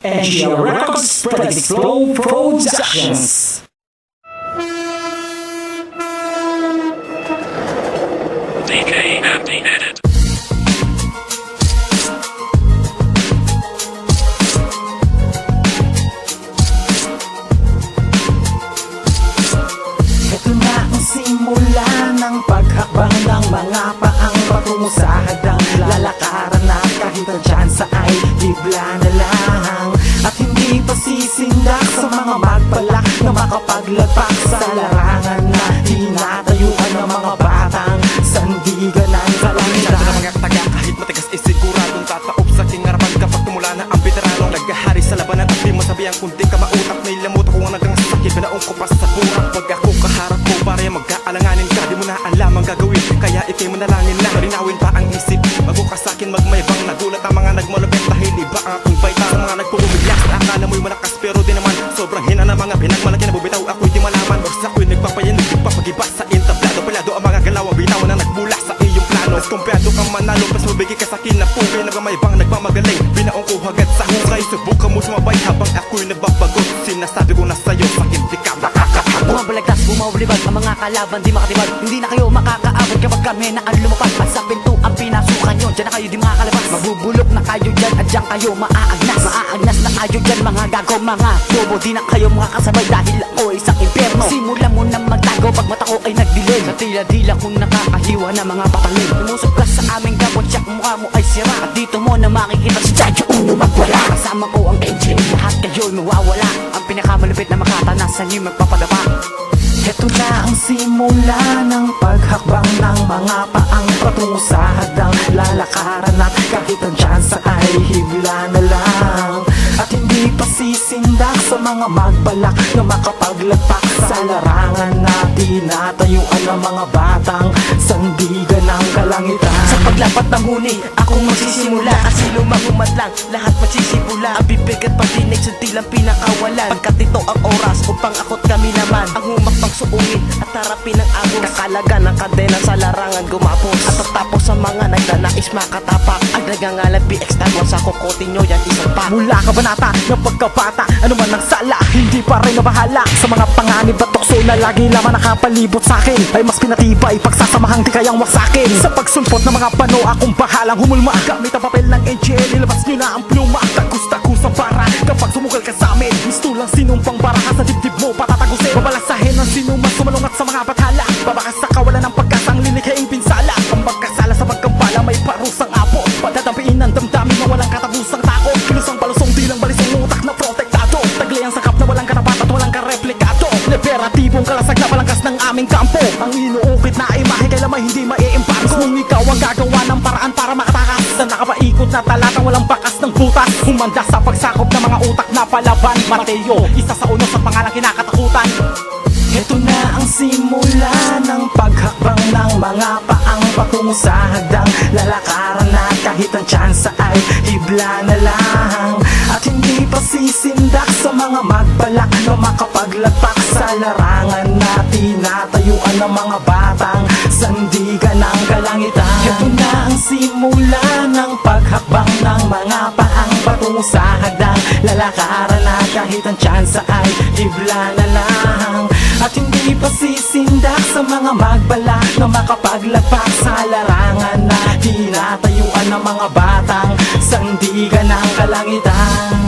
NGL Records Predicts Flow Productions. DK and the Edit. Ito na ang simula ng paghakbang ng mga paang patungo sa hadang lalakaran na kahit ang tsansa ay bigla na lang. At hindi pa sisindak sa mga magbalak na makapaglagpak sa larangan na tinatayuan ng mga batang sandigan ng kalangitan. Na mga taga kahit matigas isiguradong tataob sa aking harapan kapag tumula na ang veteranong naghahari sa labanan at di masabi ang kundi ka mautak na ilamot ako ang nagang sakit binaong ko pa sa purak pag ako kaharap ko para mag-aalanganin ka di mo na alam ang gagawin kaya ikay manalangin na marinawin pa ang isip bago ka sa akin magmayabang nagulat ang mga nagmalapit dahil iba ang aking baita sa mga nagpumumilyak akala mo'y malakas pero di naman sobrang hina na mga pinagmalaki na bubitaw ako'y di malaman or sa ako'y nagpapayanig nagpapagiba sa entablado palado ang mga galaw bitaw na nagbula sa iyong plano mas kumpiyado kang manalo pas mabigay ka sa akin na pugay nagmamayabang nagmamagaling binaong ko hagad sa hukay subukan mo sumabay habang ako'y nagbabagot sinasabi ko na sa'yo sa akin di ka makakapagod bumabalagtas, bumawalibag ang mga kalaban di makatibag hindi na kayo makakaabot kapag kami na ang lumapag at sa pinto ang pinasukan nyo dyan na kayo di makakalabas mabubulok na kayo dyan at dyan kayo maaagnas na kayo dyan mga gago mga bobo di na kayo makakasabay dahil ako ay isang impyerno simulan mo na magtago pag mata ko ay nagdilim sa tila-dila kung nakakahiwa na mga patangin lumusok ka sa aming kapot siya mukha mo ay sira at dito mo na makikita si Dadyo Uno magwala kasama ko ang NJ lahat kayo'y mawawala ang pinakamalupit na makata nasa inyo'y magpapadapa. Ito na ang simula ng paghakbang ng mga paang patungo sa hadang lalakaran at kahit ang tsansa ay hibla na lang at hindi pa sisindak sa mga magbalak na makapaglagpak sa larangan na tinatayuan ng mga batang sandigan ng kalangitan. Sa paglapat ng huni, ako magsisimula kasi lumahumat lang, lahat magsisibula ang bibig at pagdinig sa tilang pinakawalan pagkat ito ang oras upang akot kami naman ang humakbang suungin at harapin ang agos kakalaga ng kadena sa larangan gumapos at tatapos sa mga nagdanais makatapak ang nagangalan PX-Tagwan sa kukotin nyo yan isang pa Mula kabanata ng pagkabata, ano man ang sala, hindi pa rin nabahala sa mga panganib at tukso na lagi lamang nakapalibot sa akin ay mas pinatibay pagsasamahang di kayang wasakin. Sa pagsulpot ng mga pano, akong bahalang humulma gamit ang papel ng NGL, ilabas nyo na ang pluma tagus-tagusan para kapag sumugal ka sa amin gusto lang sinumpang baraha sa dibdib mo patatagusin babalasahin ang sinuman sumalungat sa mga bathala babakas sa kawalan ng pagkasang lilikhaing pinsala ang magkasala sa pagkampala may parusang apo padadampiin ng damdamin na walang katabusang tako kilusang palusong di lang balisong utak na protektado taglay ang sakap na walang karapat at walang kareplikado liberatibong kalasag na palangkas ng aming kampo ang inuukit na imahe kailan may hindi maiimbargo kung ikaw ang gagawa ng paraan para makatakas sa nakapaikot na talatang walang bakas ng butas humanda sa pagsakop ng mga utak na palaban Mateo, isa sa uno sa pangalang kinakatakutan. Ito na ang simula ng paghakbang ng mga paang patungo sa hadang lalakaran na kahit ang tsansa ay hibla na lang at hindi pa sisindak sa mga magbalak na makapaglagpak sa larangan na tinatayuan ng mga batang sandigan ng kalangitan. Ito na ang simula ng paghakbang ng mga paang patungo sa hadang lalakaran na kahit ang tsansa ay hibla na lang at hindi pa sisindak sa mga magbalak na makapaglagpak sa larangan na tinatayuan ng mga batang sandigan ng kalangitan.